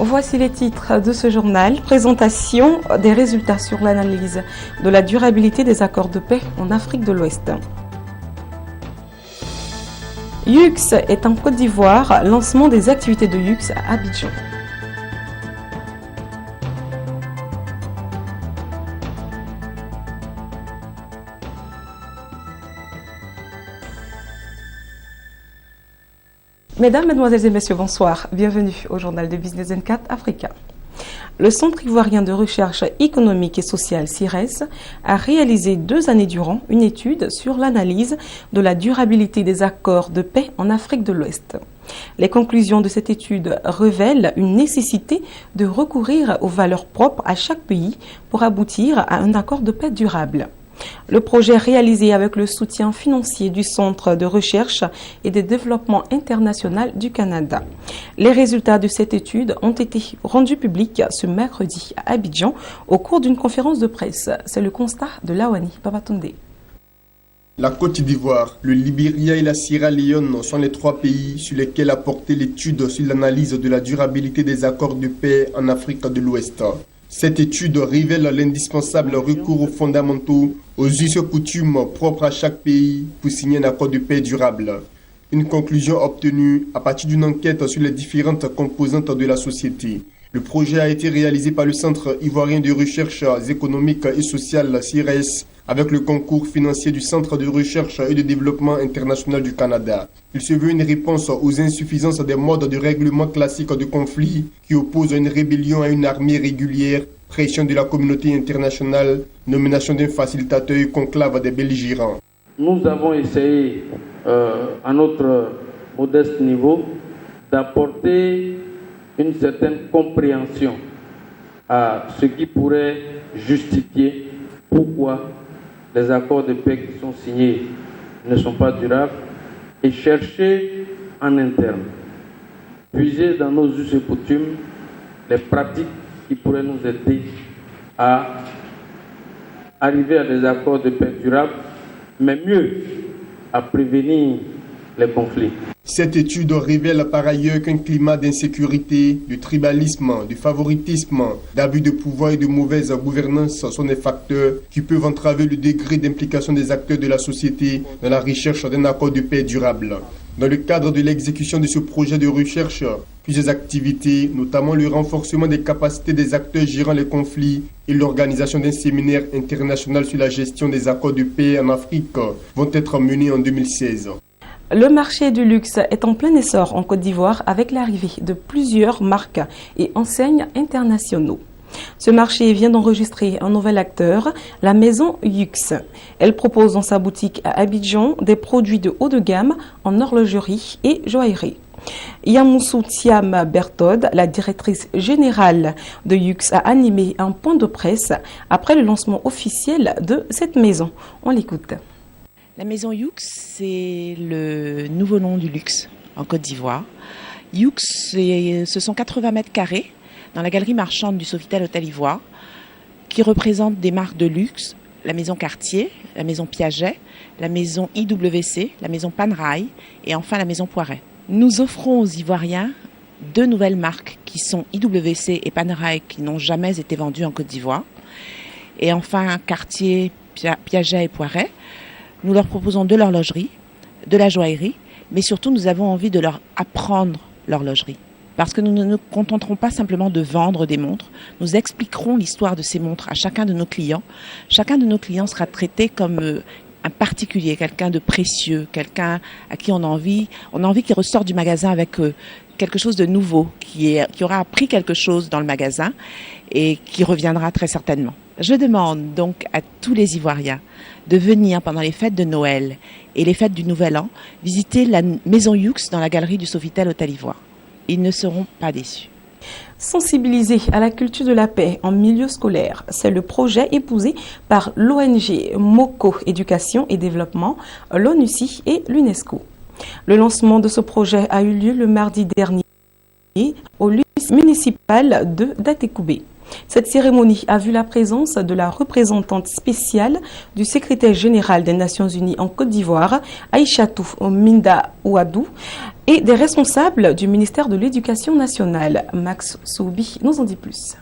Voici les titres de ce journal. Présentation des résultats sur l'analyse de la durabilité des accords de paix en Afrique de l'Ouest. YUX est en Côte d'Ivoire, lancement des activités de YUX à Abidjan. Mesdames, Mesdemoiselles et Messieurs, bonsoir. Bienvenue au journal de Business 24 Africa. Le Centre ivoirien de recherche économique et sociale CIRES a réalisé 2 années durant une étude sur l'analyse de la durabilité des accords de paix en Afrique de l'Ouest. Les conclusions de cette étude révèlent une nécessité de recourir aux valeurs propres à chaque pays pour aboutir à un accord de paix durable. Le projet réalisé avec le soutien financier du Centre de recherche et de développement international du Canada. Les résultats de cette étude ont été rendus publics ce mercredi à Abidjan au cours d'une conférence de presse. C'est le constat de Lawani Babatunde. La Côte d'Ivoire, le Libéria et la Sierra Leone sont les 3 pays sur lesquels a porté l'étude sur l'analyse de la durabilité des accords de paix en Afrique de l'Ouest. Cette étude révèle l'indispensable recours aux fondamentaux, aux us et coutumes propres à chaque pays pour signer un accord de paix durable. Une conclusion obtenue à partir d'une enquête sur les différentes composantes de la société. Le projet a été réalisé par le Centre ivoirien de recherche économique et sociale CIRES avec le concours financier du Centre de recherche et de développement international du Canada. Il se veut une réponse aux insuffisances des modes de règlement classiques de conflits qui opposent une rébellion à une armée régulière, pression de la communauté internationale, nomination d'un facilitateur et conclave des belligérants. Nous avons essayé, à notre modeste niveau, d'apporter une certaine compréhension à ce qui pourrait justifier pourquoi les accords de paix qui sont signés ne sont pas durables et chercher en interne, puiser dans nos us et coutumes les pratiques qui pourraient nous aider à arriver à des accords de paix durables, mais mieux à prévenir les conflits. Cette étude révèle par ailleurs qu'un climat d'insécurité, de tribalisme, de favoritisme, d'abus de pouvoir et de mauvaise gouvernance sont des facteurs qui peuvent entraver le degré d'implication des acteurs de la société dans la recherche d'un accord de paix durable. Dans le cadre de l'exécution de ce projet de recherche, plusieurs activités, notamment le renforcement des capacités des acteurs gérant les conflits et l'organisation d'un séminaire international sur la gestion des accords de paix en Afrique, vont être menées en 2016. Le marché du luxe est en plein essor en Côte d'Ivoire avec l'arrivée de plusieurs marques et enseignes internationaux. Ce marché vient d'enregistrer un nouvel acteur, la maison YUX. Elle propose dans sa boutique à Abidjan des produits de haut de gamme en horlogerie et joaillerie. Yamoussou Thiam Bertod, la directrice générale de YUX, a animé un point de presse après le lancement officiel de cette maison. On l'écoute. La maison YUX, c'est le nouveau nom du luxe en Côte d'Ivoire. YUX, ce sont 80 mètres carrés dans la galerie marchande du Sofitel Hôtel Ivoire qui représentent des marques de luxe, la maison Cartier, la maison Piaget, la maison IWC, la maison Panerai et enfin la maison Poiret. Nous offrons aux Ivoiriens 2 nouvelles marques qui sont IWC et Panerai qui n'ont jamais été vendues en Côte d'Ivoire. Et enfin Cartier, Piaget et Poiret. Nous leur proposons de l'horlogerie, de la joaillerie, mais surtout nous avons envie de leur apprendre l'horlogerie. Parce que nous ne nous contenterons pas simplement de vendre des montres, nous expliquerons l'histoire de ces montres à chacun de nos clients. Chacun de nos clients sera traité comme un particulier, quelqu'un de précieux, quelqu'un à qui on a envie qu'il ressorte du magasin avec quelque chose de nouveau, qui aura appris quelque chose dans le magasin et qui reviendra très certainement. Je demande donc à tous les Ivoiriens de venir pendant les fêtes de Noël et les fêtes du Nouvel An visiter la maison YUX dans la galerie du Sofitel Hôtel Ivoire. Ils ne seront pas déçus. Sensibiliser à la culture de la paix en milieu scolaire, c'est le projet épousé par l'ONG MOCO Éducation et Développement, l'ONUCI et l'UNESCO. Le lancement de ce projet a eu lieu le mardi dernier au lycée municipal de Datékoubé. Cette cérémonie a vu la présence de la représentante spéciale du secrétaire général des Nations Unies en Côte d'Ivoire, Aïchatou Minda Ouadou, et des responsables du ministère de l'Éducation nationale. Max Soubi nous en dit plus.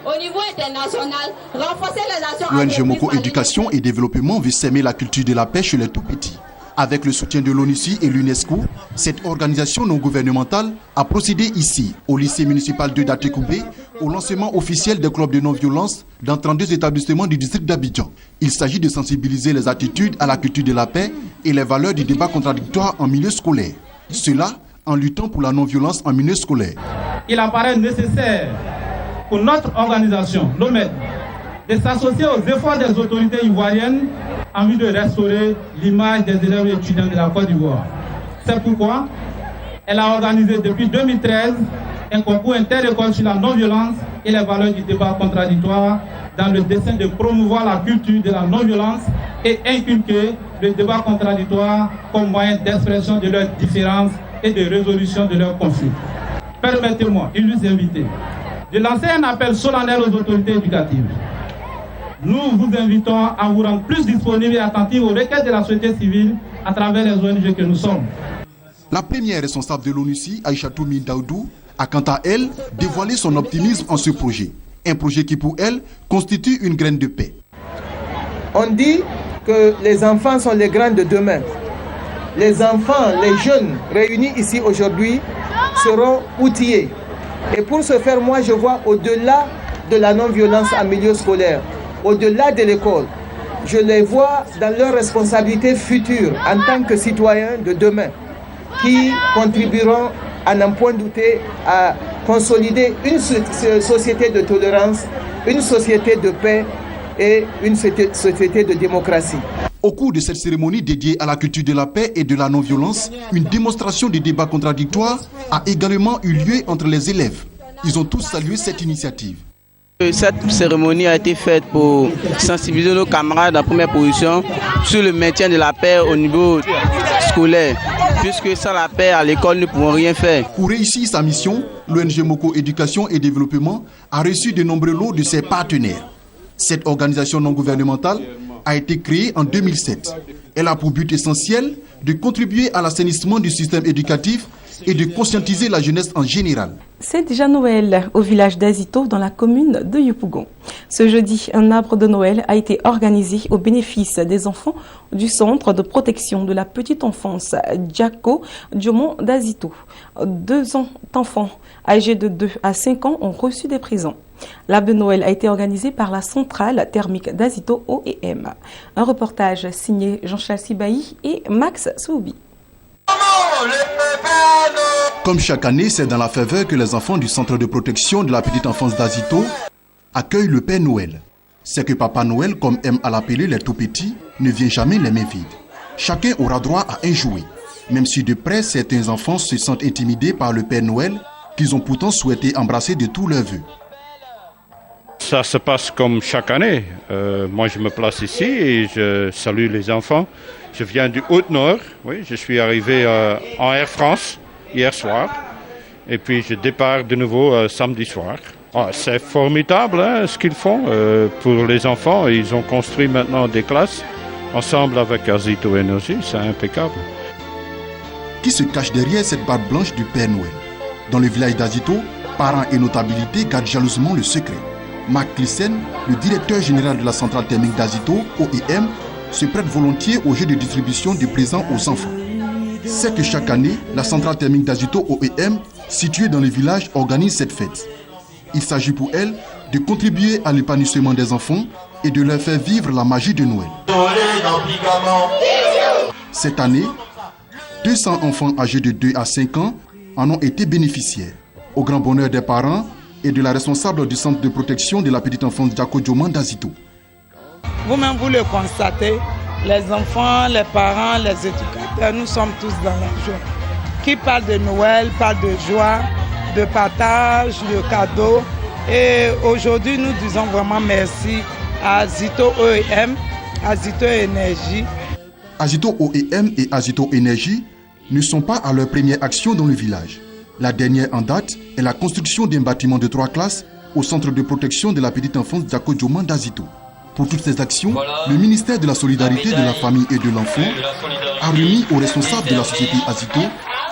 Au niveau international, renforcer les actions. L'ONG Moko Éducation et Développement veut s'aimer la culture de la paix chez les tout-petits. Avec le soutien de l'ONUCI et l'UNESCO, cette organisation non gouvernementale a procédé ici, au lycée municipal de Datekoubé, au lancement officiel des clubs de non-violence dans 32 établissements du district d'Abidjan. Il s'agit de sensibiliser les attitudes à la culture de la paix et les valeurs du débat contradictoire en milieu scolaire. Cela en luttant pour la non-violence en milieu scolaire. Il apparaît nécessaire pour notre organisation, NOMED, de s'associer aux efforts des autorités ivoiriennes en vue de restaurer l'image des élèves et étudiants de la Côte d'Ivoire. C'est pourquoi elle a organisé depuis 2013 un concours inter-école sur la non-violence et les valeurs du débat contradictoire dans le dessein de promouvoir la culture de la non-violence et inculquer le débat contradictoire comme moyen d'expression de leurs différences et de résolution de leurs conflits. Permettez-moi, illustres invités, de lancer un appel solennel aux autorités éducatives. Nous vous invitons à vous rendre plus disponibles et attentifs aux requêtes de la société civile à travers les ONG que nous sommes. La première responsable de l'ONUCI, Aïchatou Minda Ouadou, a quant à elle dévoilé son optimisme en ce projet. Un projet qui pour elle constitue une graine de paix. On dit que les enfants sont les graines de demain. Les enfants, les jeunes réunis ici aujourd'hui seront outillés. Et pour ce faire, moi je vois au-delà de la non-violence en milieu scolaire, au-delà de l'école, je les vois dans leurs responsabilités futures en tant que citoyens de demain qui contribueront à n'en point douter à consolider une société de tolérance, une société de paix et une société de démocratie. Au cours de cette cérémonie dédiée à la culture de la paix et de la non-violence, une démonstration de débat contradictoire a également eu lieu entre les élèves. Ils ont tous salué cette initiative. Cette cérémonie a été faite pour sensibiliser nos camarades en première position sur le maintien de la paix au niveau scolaire, puisque sans la paix à l'école, nous ne pouvons rien faire. Pour réussir sa mission, l'ONG Moko Éducation et Développement a reçu de nombreux lots de ses partenaires. Cette organisation non gouvernementale a été créée en 2007. Elle a pour but essentiel de contribuer à l'assainissement du système éducatif et de conscientiser la jeunesse en général. C'est déjà Noël au village d'Azito dans la commune de Yopougon. Ce jeudi, un arbre de Noël a été organisé au bénéfice des enfants du centre de protection de la petite enfance Djako Diomon d'Azito. 2 enfants âgés de 2 à 5 ans ont reçu des présents. L'arbre de Noël a été organisé par la centrale thermique d'Azito OEM. Un reportage signé Jean-Charles Sibahi et Max Soubi. Comme chaque année, c'est dans la faveur que les enfants du centre de protection de la petite enfance d'Azito accueillent le Père Noël. C'est que Papa Noël, comme aime à l'appeler les tout-petits, ne vient jamais les mains vides. Chacun aura droit à un jouet, même si de près certains enfants se sentent intimidés par le Père Noël qu'ils ont pourtant souhaité embrasser de tous leurs vœux. Ça se passe comme chaque année. Moi, je me place ici et je salue les enfants. Je viens du Haut-Nord. Oui, je suis arrivé en Air France hier soir. Et puis, je départ de nouveau samedi soir. C'est formidable ce qu'ils font pour les enfants. Ils ont construit maintenant des classes ensemble avec Azito Energy. C'est impeccable. Qui se cache derrière cette barbe blanche du Père Noël? Dans le village d'Azito, parents et notabilités gardent jalousement le secret. Marc Clissen, le directeur général de la centrale thermique d'Azito, OEM, se prête volontiers au jeu de distribution de présents aux enfants. C'est que chaque année, la centrale thermique d'Azito, OEM, située dans le village, organise cette fête. Il s'agit pour elle de contribuer à l'épanouissement des enfants et de leur faire vivre la magie de Noël. Cette année, 200 enfants âgés de 2 à 5 ans en ont été bénéficiaires, au grand bonheur des parents et de la responsable du centre de protection de la petite enfance Djako Diomon d'Azito. Vous-même, vous le constatez, les enfants, les parents, les éducateurs, nous sommes tous dans la joie. Qui parle de Noël, parle de joie, de partage, de cadeaux. Et aujourd'hui, nous disons vraiment merci à Azito OEM, Azito Energy. Azito OEM et Azito Energy ne sont pas à leur première action dans le village. La dernière en date est la construction d'un bâtiment de 3 classes au centre de protection de la petite enfance Diako Dioman d'Azito. Pour toutes ces actions, le ministère de la Solidarité, de la Famille et de l'Enfant a remis aux responsables de la société Azito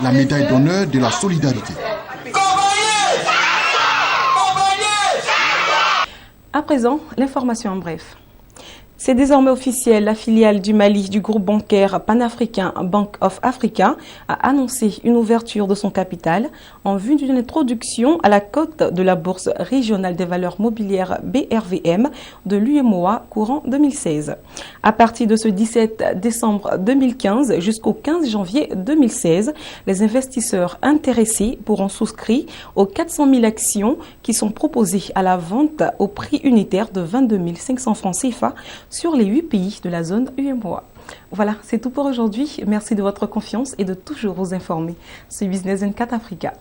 la médaille d'honneur de la solidarité. À présent, l'information en bref. C'est désormais officiel, la filiale du Mali du groupe bancaire panafricain Bank of Africa a annoncé une ouverture de son capital en vue d'une introduction à la cote de la Bourse régionale des valeurs mobilières BRVM de l'UEMOA courant 2016. À partir de ce 17 décembre 2015 jusqu'au 15 janvier 2016, les investisseurs intéressés pourront souscrire aux 400 000 actions qui sont proposées à la vente au prix unitaire de 22 500 francs CFA sur les 8 pays de la zone UEMOA. Voilà, c'est tout pour aujourd'hui. Merci de votre confiance et de toujours vous informer. C'est Business 24 Africa.